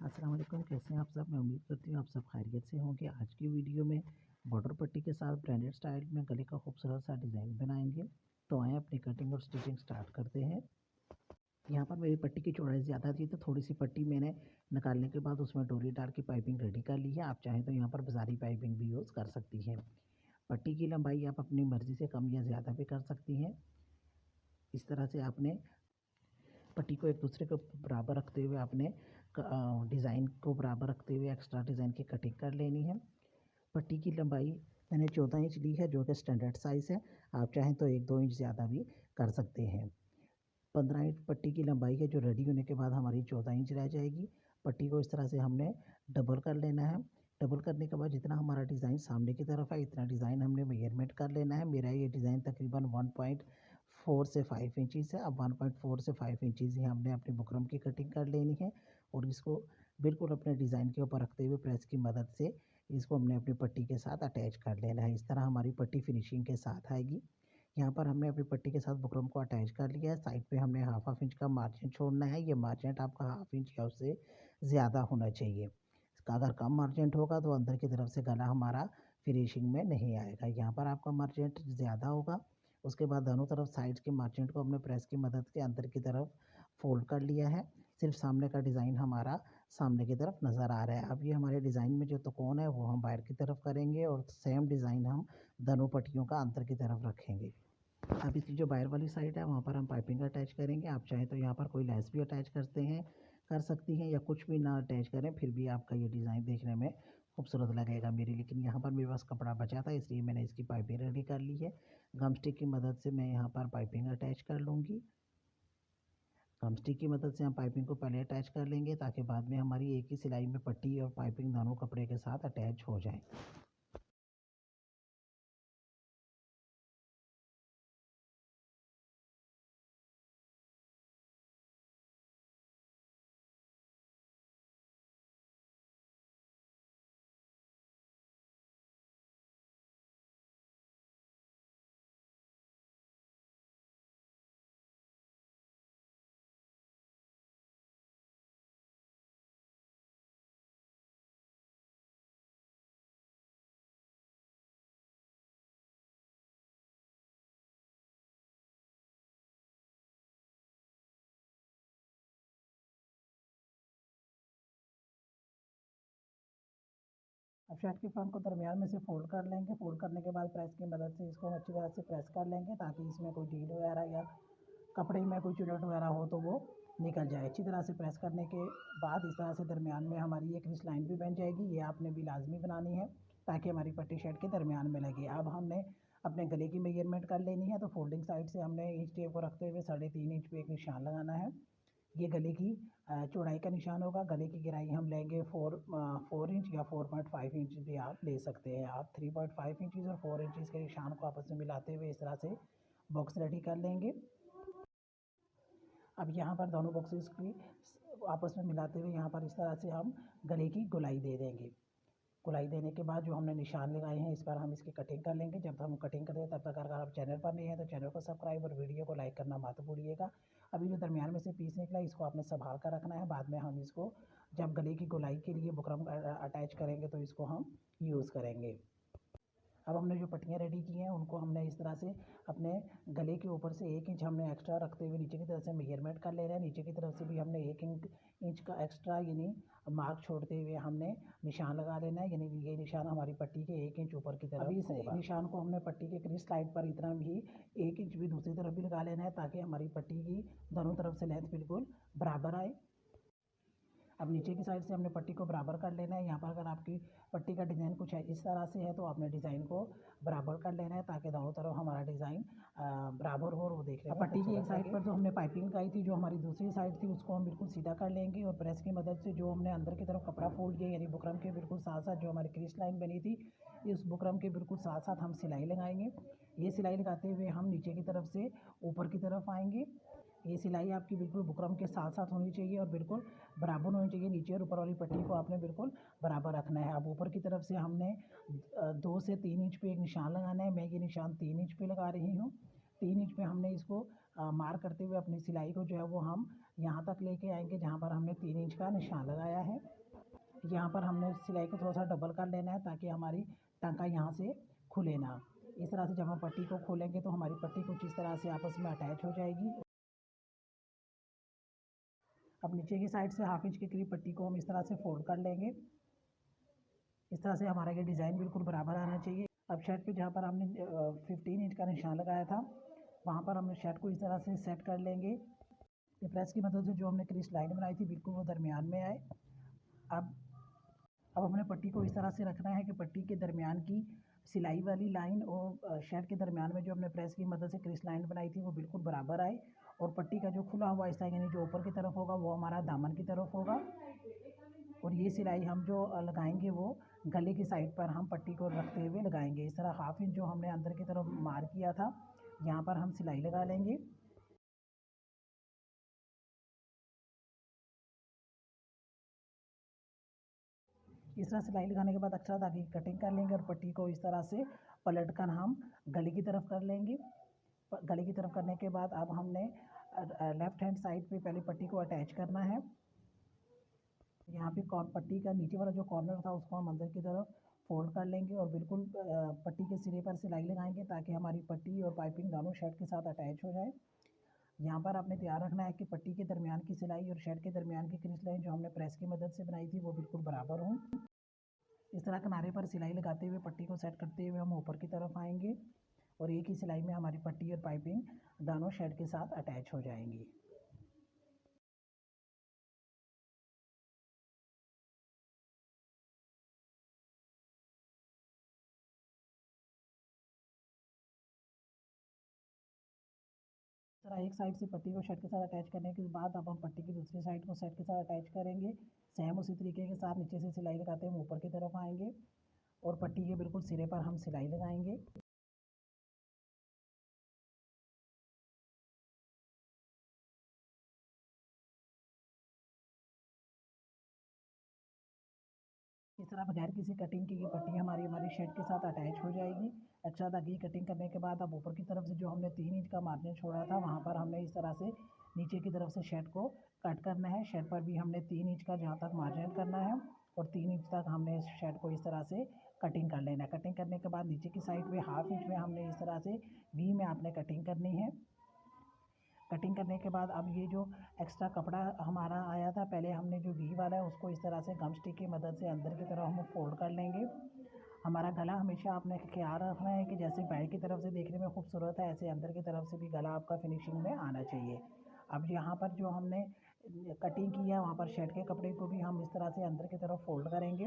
अस्सलाम वालेकुम, कैसे हैं आप सब। मैं उम्मीद करती हूँ आप सब खैरियत से होंगे। आज की वीडियो में बॉर्डर पट्टी के साथ ब्रांडेड स्टाइल में गले का खूबसूरत सा डिज़ाइन बनाएंगे। तो आएँ अपनी कटिंग और स्टिचिंग स्टार्ट करते हैं। यहाँ पर मेरी पट्टी की चौड़ाई ज़्यादा थी तो थोड़ी सी पट्टी मैंने निकालने के बाद उसमें डोरी डाल के पाइपिंग रेडी कर ली है। आप चाहें तो यहाँ पर बाजारी पाइपिंग भी यूज़ कर सकती हैं। पट्टी की लंबाई आप अपनी मर्ज़ी से कम या ज़्यादा भी कर सकती हैं। इस तरह से आपने पट्टी को एक दूसरे के बराबर रखते हुए आपने डिज़ाइन को बराबर रखते हुए एक्स्ट्रा डिज़ाइन की कटिंग कर लेनी है। पट्टी की लंबाई मैंने 14 इंच ली है जो कि स्टैंडर्ड साइज़ है। आप चाहें तो 1-2 इंच ज़्यादा भी कर सकते हैं। 15 इंच पट्टी की लंबाई है जो रेडी होने के बाद हमारी 14 इंच रह जाएगी। पट्टी को इस तरह से हमने डबल कर लेना है। डबल करने के बाद जितना हमारा डिज़ाइन सामने की तरफ है इतना डिज़ाइन हमने मेजरमेंट कर लेना है। मेरा ये डिज़ाइन तकरीबन 1.4 से 5 इंचज़ है। अब 1.4 से 5 इंचज़ ही हमने अपनी बुकरम की कटिंग कर लेनी है और इसको बिल्कुल अपने डिज़ाइन के ऊपर रखते हुए प्रेस की मदद से इसको हमने अपनी पट्टी के साथ अटैच कर लेना है। इस तरह हमारी पट्टी फिनिशिंग के साथ आएगी। यहाँ पर हमने अपनी पट्टी के साथ बुकरम को अटैच कर लिया है। साइड पे हमने हाफ इंच का मार्जिन छोड़ना है। ये मार्जिन आपका हाफ इंच या उससे ज़्यादा होना चाहिए। अगर कम मार्जिन होगा तो अंदर की तरफ से गला हमारा फिनिशिंग में नहीं आएगा। यहाँ पर आपका मार्जिन ज़्यादा होगा। उसके बाद दोनों तरफ साइड के मार्जिन को हमने प्रेस की मदद से अंदर की तरफ फोल्ड कर लिया है। सिर्फ सामने का डिज़ाइन हमारा सामने की तरफ नज़र आ रहा है। अब ये हमारे डिज़ाइन में जो त्रिकोण है वो हम बाहर की तरफ करेंगे और सेम डिज़ाइन हम दोनों पट्टियों का अंदर की तरफ रखेंगे। अब इसकी जो बाहर वाली साइड है वहाँ पर हम पाइपिंग अटैच करेंगे। आप चाहें तो यहाँ पर कोई लेस भी अटैच कर सकती हैं या कुछ भी ना अटैच करें फिर भी आपका ये डिज़ाइन देखने में खूबसूरत लगेगा मेरी। लेकिन यहाँ पर मेरे पास कपड़ा बचा था इसलिए मैंने इसकी पाइपिंग रेडी कर ली है। गम स्टिक की मदद से मैं यहाँ पर पाइपिंग अटैच कर लूँगी। गम स्टिक की मदद से हम पाइपिंग को पहले अटैच कर लेंगे ताकि बाद में हमारी एक ही सिलाई में पट्टी और पाइपिंग दोनों कपड़े के साथ अटैच हो जाए। अब शर्ट की फ्रंट को दरमियान में से फोल्ड कर लेंगे। फोल्ड करने के बाद प्रेस की मदद से इसको अच्छी तरह से प्रेस कर लेंगे ताकि इसमें कोई ढील वगैरह या कपड़े में कोई चुनट वगैरह हो तो वो निकल जाए। अच्छी तरह से प्रेस करने के बाद इस तरह से दरमियान में हमारी एक क्रिस लाइन भी बन जाएगी। ये आपने भी लाजमी बनानी है ताकि हमारी पट्टी शर्ट के दरमियान में लगे। अब हमने अपने गले की मेजरमेंट कर लेनी है। तो फोल्डिंग साइड से हमने इंच टेप को रखते हुए 3.5 इंच पे एक निशान लगाना है। ये गले की चौड़ाई का निशान होगा। गले की गहराई हम लेंगे 4 इंच या 4.5 इंच भी आप ले सकते हैं। आप 3.5 इंचज़ और 4 इंचज़ के निशान को आपस में मिलाते हुए इस तरह से बॉक्स रेडी कर लेंगे। अब यहाँ पर दोनों बॉक्सेस की आपस में मिलाते हुए यहाँ पर इस तरह से हम गले की गोलाई दे देंगे। गोलाई देने के बाद जो हमने निशान लगाए हैं इस पर हम इसकी कटिंग कर लेंगे। जब हम कटिंग करें तब तक अगर आप चैनल पर नहीं हैं तो चैनल को सब्सक्राइब और वीडियो को लाइक करना मत भूलिएगा। अभी जो दरमियान में से पीस निकला इसको आपने संभाल कर रखना है। बाद में हम इसको जब गले की गोलाई के लिए बुकरम अटैच करेंगे तो इसको हम यूज़ करेंगे। अब हमने जो पट्टियाँ रेडी की हैं उनको हमने इस तरह से अपने गले के ऊपर से 1 इंच हमने एक्स्ट्रा रखते हुए नीचे की तरफ से मेजरमेंट कर ले रहे हैं। नीचे की तरफ से भी हमने 1 इंच का एक्स्ट्रा यानी मार्क छोड़ते हुए हमने निशान लगा लेना है। यानी ये निशान हमारी पट्टी के 1 इंच ऊपर की तरफ अभी इस निशान को हमने पट्टी के क्रीज साइड पर इतना भी 1 इंच भी दूसरी तरफ भी लगा लेना है ताकि हमारी पट्टी की दोनों तरफ से लेंथ बिल्कुल बराबर आए। अब नीचे की साइड से हमने पट्टी को बराबर कर लेना है। यहाँ पर अगर आपकी पट्टी का डिज़ाइन कुछ है इस तरह से है तो आपने डिज़ाइन को बराबर कर लेना है ताकि दोनों तरफ हमारा डिज़ाइन बराबर हो और वो देखने में पट्टी की एक साइड पर जो हमने पाइपिंग लगाई थी जो हमारी दूसरी साइड थी उसको हम बिल्कुल सीधा कर लेंगे और प्रेस की मदद से जो हमने अंदर की तरफ कपड़ा फोल्ड किया यानी बुकरम के बिल्कुल साथ साथ जो हमारी क्रीज लाइन बनी थी इस बुकरम के बिल्कुल साथ साथ हम सिलाई लगाएंगे। ये सिलाई लगाते हुए हम नीचे की तरफ से ऊपर की तरफ आएंगे। ये सिलाई आपकी बिल्कुल बुकरम के साथ साथ होनी चाहिए और बिल्कुल बराबर होनी चाहिए। नीचे और ऊपर वाली पट्टी को आपने बिल्कुल बराबर रखना है। अब ऊपर की तरफ से हमने 2 से 3 इंच पे एक निशान लगाना है। मैं ये निशान 3 इंच पे लगा रही हूँ। 3 इंच पे हमने इसको मार करते हुए अपनी सिलाई को जो है वो हम यहाँ तक लेके आएंगे जहाँ पर हमने 3 इंच का निशान लगाया है। यहाँ पर हमने सिलाई को थोड़ा सा डबल कर लेना है ताकि हमारी टांका यहाँ से खुले ना। इस तरह से जब हम पट्टी को खोलेंगे तो हमारी पट्टी कुछ इस तरह से आपस में अटैच हो जाएगी। अब नीचे की साइड से 1/2 इंच के करीब पट्टी को हम इस तरह से फोल्ड कर लेंगे। इस तरह से हमारा ये डिज़ाइन बिल्कुल बराबर आना चाहिए। अब शर्ट पे जहाँ पर हमने 15 इंच का निशान लगाया था वहाँ पर हमने शर्ट को इस तरह से सेट कर लेंगे। ये प्रेस की मदद से जो हमने क्रीज लाइन बनाई थी बिल्कुल वो दरमियान में आए। अब हमने पट्टी को इस तरह से रखना है कि पट्टी के दरमियान की सिलाई वाली लाइन और शर्ट के दरमियान में जो हमने प्रेस की मदद से क्रीज लाइन बनाई थी वो बिल्कुल बराबर आए। और पट्टी का जो खुला हुआ हिस्सा यानी जो ऊपर की तरफ होगा वो हमारा दामन की तरफ होगा। और ये सिलाई हम जो लगाएंगे वो गले की साइड पर हम पट्टी को रखते हुए लगाएंगे। इस तरह 1/2 इंच जो हमने अंदर की तरफ मार्क किया था यहाँ पर हम सिलाई लगा लेंगे। इस तरह सिलाई लगाने के बाद एक्स्ट्रा धागे की कटिंग कर लेंगे और पट्टी को इस तरह से पलट कर हम गले की तरफ कर लेंगे। गले की तरफ करने के बाद अब हमने लेफ्ट हैंड साइड पे पहले पट्टी को अटैच करना है। यहाँ पे पट्टी का नीचे वाला जो कॉर्नर था उसको हम अंदर की तरफ फोल्ड कर लेंगे और बिल्कुल पट्टी के सिरे पर सिलाई लगाएंगे ताकि हमारी पट्टी और पाइपिंग दोनों शर्ट के साथ अटैच हो जाए। यहाँ पर आपने ध्यान रखना है कि पट्टी के दरमियान की सिलाई और शर्ट के दरमियान की क्रीज लाइन जो हमने प्रेस की मदद से बनाई थी वो बिल्कुल बराबर हो। इस तरह किनारे पर सिलाई लगाते हुए पट्टी को सेट करते हुए हम ऊपर की तरफ आएंगे और एक ही सिलाई में हमारी पट्टी और पाइपिंग दोनों शर्ट के साथ अटैच हो जाएंगी। इस तरह एक साइड से पट्टी को शर्ट के साथ अटैच करने के बाद अब हम पट्टी की दूसरी साइड को शर्ट के साथ अटैच करेंगे। सेम उसी तरीके के साथ नीचे से सिलाई लगाते हम ऊपर की तरफ आएंगे और पट्टी के बिल्कुल सिरे पर हम सिलाई लगाएंगे। इस तरह बगैर किसी कटिंग की ये पट्टी हमारी शर्ट के साथ अटैच हो जाएगी। एक्स्ट्रा धागे की कटिंग करने के बाद अब ऊपर की तरफ से जो हमने 3 इंच का मार्जिन छोड़ा था वहाँ पर हमने इस तरह से नीचे की तरफ से शर्ट को कट करना है। शर्ट पर भी हमने 3 इंच का जहाँ तक मार्जिन करना है और 3 इंच तक हमने इस शर्ट को इस तरह से कटिंग कर लेना है। कटिंग करने के बाद नीचे की साइड में 1/2 इंच में हमने इस तरह से वी में आपने कटिंग करनी है। कटिंग करने के बाद अब ये जो एक्स्ट्रा कपड़ा हमारा आया था पहले हमने जो वी वाला है उसको इस तरह से गम स्टिक की मदद से अंदर की तरफ हम फोल्ड कर लेंगे। हमारा गला हमेशा आपने ख्याल रखना है कि जैसे बाहर की तरफ से देखने में खूबसूरत है ऐसे अंदर की तरफ से भी गला आपका फिनिशिंग में आना चाहिए। अब यहाँ पर जो हमने कटिंग की है वहाँ पर शर्ट के कपड़े को भी हम इस तरह से अंदर की तरफ फोल्ड करेंगे।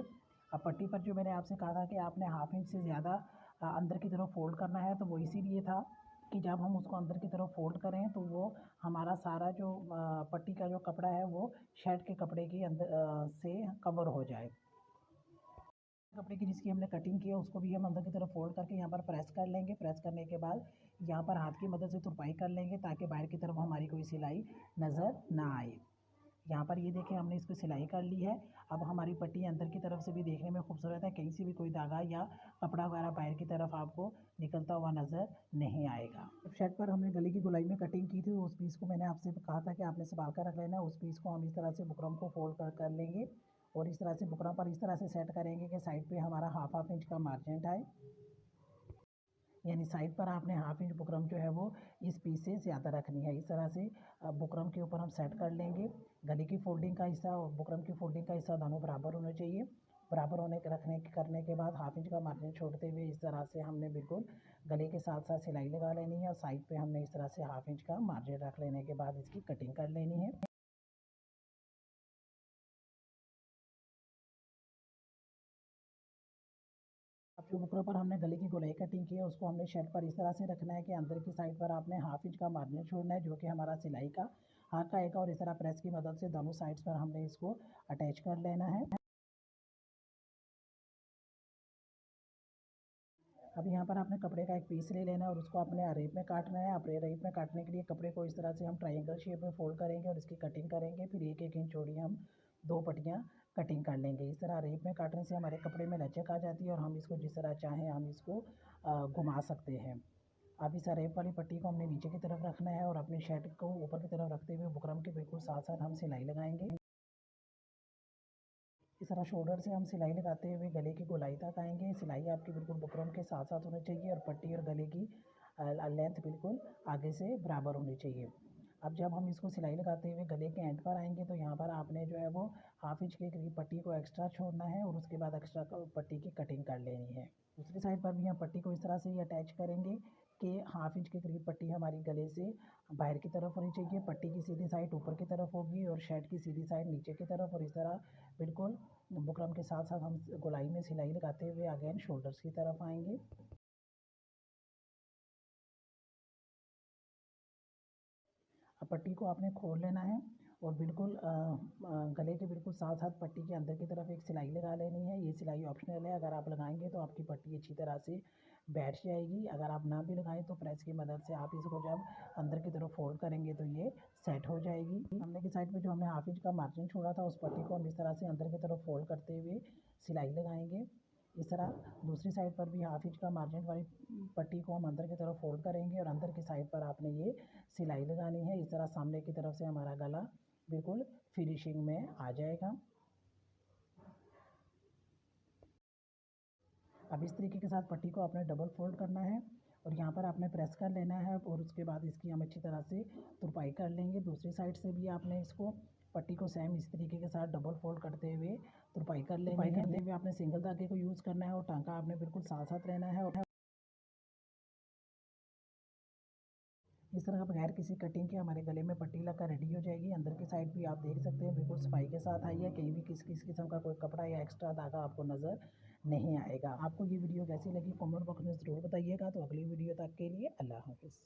अब पट्टी पर जो मैंने आपसे कहा था कि आपने 1/2 इंच से ज़्यादा अंदर की तरफ फोल्ड करना है तो वो इसीलिए था कि जब हम उसको अंदर की तरफ फोल्ड करें तो वो हमारा सारा जो पट्टी का जो कपड़ा है वो शर्ट के कपड़े के अंदर से कवर हो जाए। कपड़े की जिसकी हमने कटिंग की है उसको भी हम अंदर की तरफ फोल्ड करके यहाँ पर प्रेस कर लेंगे। प्रेस करने के बाद यहाँ पर हाथ की मदद से तुरपाई कर लेंगे ताकि बाहर की तरफ हमारी कोई सिलाई नज़र ना आए। यहाँ पर ये देखें हमने इसको सिलाई कर ली है। अब हमारी पट्टी अंदर की तरफ से भी देखने में खूबसूरत है, कहीं से भी कोई धागा या कपड़ा वगैरह बाहर की तरफ आपको निकलता हुआ नज़र नहीं आएगा। शर्ट पर हमने गले की गोलाई में कटिंग की थी उस पीस को मैंने आपसे कहा था कि आपने संभाल कर रख लेना है। उस पीस को हम इस तरह से बुकरम को फोल्ड कर लेंगे और इस तरह से बुकरम पर इस तरह से सेट करेंगे कि साइड पे हमारा 1/2 इंच का मार्जिन आए। यानी साइड पर आपने 1/2 इंच बुकरम जो है वो इस पीस से ज़्यादा रखनी है। इस तरह से बुकरम के ऊपर हम सेट कर लेंगे। गले की फोल्डिंग का हिस्सा और बुकरम की फोल्डिंग का हिस्सा दोनों बराबर होने चाहिए। बराबर होने के करने के बाद 1/2 इंच का मार्जिन छोड़ते हुए इस तरह से हमने बिल्कुल गले के साथ साथ सिलाई लगा लेनी है और साइड पे हमने इस तरह से 1/2 इंच का मार्जिन रख लेने के बाद इसकी कटिंग कर लेनी है। अब जो बुकरों पर हमने गले की गोलाई कटिंग की है उसको हमने शर्ट पर इस तरह से रखना है कि अंदर की साइड पर आपने 1/2 इंच का मार्जिन छोड़ना है जो कि हमारा सिलाई का हाथ का आएगा और इस तरह प्रेस की मदद से दोनों साइड्स पर हमने इसको अटैच कर लेना है। अब यहाँ पर आपने कपड़े का एक पीस ले लेना है और उसको अपने अरेप में काटना है। अपने अरेप में काटने के लिए कपड़े को इस तरह से हम ट्रायंगल शेप में फोल्ड करेंगे और इसकी कटिंग करेंगे। फिर 1-1 इंच चौड़ी हम 2 पट्टियाँ कटिंग कर लेंगे। इस तरह अरेप में काटने से हमारे कपड़े में लचक आ जाती है और हम इसको जिस तरह चाहें हम इसको घुमा सकते हैं। अब इस अरेप वाली पट्टी को हमने नीचे की तरफ रखना है और अपनी शर्ट को ऊपर की तरफ रखते हुए बुकरम के बिल्कुल साथ साथ हम सिलाई लगाएंगे। इस तरह शोल्डर से हम सिलाई लगाते हुए गले की गोलाई तक आएंगे। सिलाई आपकी बिल्कुल बुकरम के साथ साथ होनी चाहिए और पट्टी और गले की लेंथ बिल्कुल आगे से बराबर होनी चाहिए। अब जब हम इसको सिलाई लगाते हुए गले के एंड पर आएंगे तो यहाँ पर आपने जो है वो हाफ इंच के करीब पट्टी को एक्स्ट्रा छोड़ना है और उसके बाद एक्स्ट्रा पट्टी की कटिंग कर लेनी है। दूसरी साइड पर भी हम पट्टी को इस तरह से ही अटैच करेंगे कि हाफ इंच के करीब पट्टी हमारी गले से बाहर की तरफ होनी चाहिए। पट्टी की सीधी साइड ऊपर की तरफ होगी और शर्ट की सीधी साइड नीचे की तरफ, और इस तरह बिल्कुल बुकरम के साथ साथ हम गोलाई में सिलाई लगाते हुए अगेन शोल्डर्स की तरफ आएंगे। अब पट्टी को आपने खोल लेना है और बिल्कुल गले के बिल्कुल साथ साथ पट्टी के अंदर की तरफ एक सिलाई लगा लेनी है। ये सिलाई ऑप्शनल है, अगर आप लगाएंगे तो आपकी पट्टी अच्छी तरह से बैठ जाएगी। अगर आप ना भी लगाएं तो प्रेस की मदद से आप इसको जब अंदर की तरफ फोल्ड करेंगे तो ये सेट हो जाएगी। सामने की साइड पे जो हमने हाफ इंच का मार्जिन छोड़ा था उस पट्टी को हम इस तरह से अंदर की तरफ फोल्ड करते हुए सिलाई लगाएंगे। इस तरह दूसरी साइड पर भी हाफ इंच का मार्जिन वाली पट्टी को हम अंदर की तरफ फोल्ड करेंगे और अंदर की साइड पर आपने ये सिलाई लगानी है। इस तरह सामने की तरफ से हमारा गला बिल्कुल फिनिशिंग में आ जाएगा। अब इस तरीके के साथ पट्टी को आपने डबल फोल्ड करना है और यहाँ पर आपने प्रेस कर लेना है और उसके बाद इसकी हम अच्छी तरह से तुरपाई कर लेंगे। दूसरी साइड से भी आपने इसको पट्टी को सेम इस तरीके के साथ डबल फोल्ड करते हुए तुरपाई कर लेंगे। तुरपाई करते हुए आपने सिंगल धागे को यूज़ करना है और टांका आपने बिल्कुल साथ साथ रहना है। और इस तरह बगैर किसी कटिंग के हमारे गले में पट्टी लगा रेडी हो जाएगी। अंदर की साइड भी आप देख सकते हैं बिल्कुल सफाई के साथ आई है, कहीं भी किस किस्म का कोई कपड़ा या एक्स्ट्रा धागा आपको नज़र नहीं आएगा। आपको ये वीडियो कैसी लगी कमेंट बॉक्स में ज़रूर बताइएगा। तो अगली वीडियो तक के लिए अल्लाह हाफिज़।